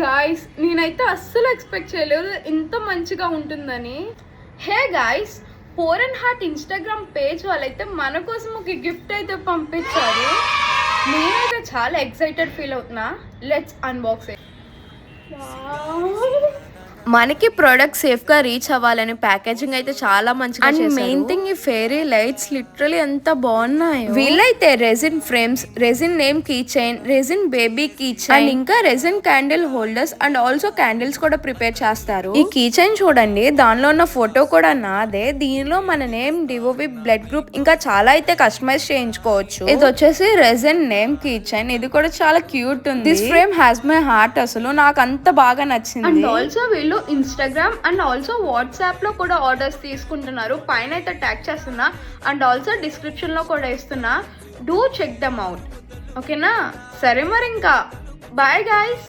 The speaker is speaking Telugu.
గాయ్స్ నేనైతే అస్సలు ఎక్స్పెక్ట్ చేయలేదు ఇంత మంచిగా ఉంటుందని. Hey guys, pour and heart Instagram page వాళ్ళైతే మన కోసం ఒక గిఫ్ట్ అయితే పంపించారు. నేనైతే చాలా ఎక్సైటెడ్ ఫీల్ అవుతున్నా. Let's unbox it. మనకి ప్రొడక్ట్ సేఫ్ గా రీచ్ అవ్వాలని ప్యాకేజింగ్ అయితే చాలా మంచిగా చేశారు. మెయిన్ థింగ్ ఈ ఫెయిరీ లైట్స్ లిటరలీ ఎంత బాగున్నాయి. వీళ్ళైతే resin frames, resin name key chain, resin baby key chain and ఇంకా resin candle holders and also candles కూడా ప్రిపేర్ చేస్తారు. ఈ కీ చైన్ చూడండి, దానిలో ఉన్న ఫోటో కూడా నాదే. దీనిలో మన నేమ్, డివోవి, బ్లడ్ గ్రూప్ ఇంకా చాలా అయితే కస్టమైజ్ చేయించుకోవచ్చు. ఇది వచ్చేసి రెజిన్ నేమ్ కీ చైన్. ఇది కూడా చాలా క్యూట్ ఉంది. This frame has my heart. అసలు నాకు అంత బాగా నచ్చింది. అండ్ ఆల్సో వీళ్ళు ఇన్స్టాగ్రామ్ అండ్ ఆల్సో వాట్సాప్ లో కూడా ఆర్డర్స్ తీసుకుంటున్నారు. పైన అయితే ట్యాగ్ చేస్తున్నా అండ్ ఆల్సో డిస్క్రిప్షన్ లో కూడా ఇస్తున్నా. Do check them out. ఓకేనా? సరే మరి ఇంకా బాయ్ గాయ్స్.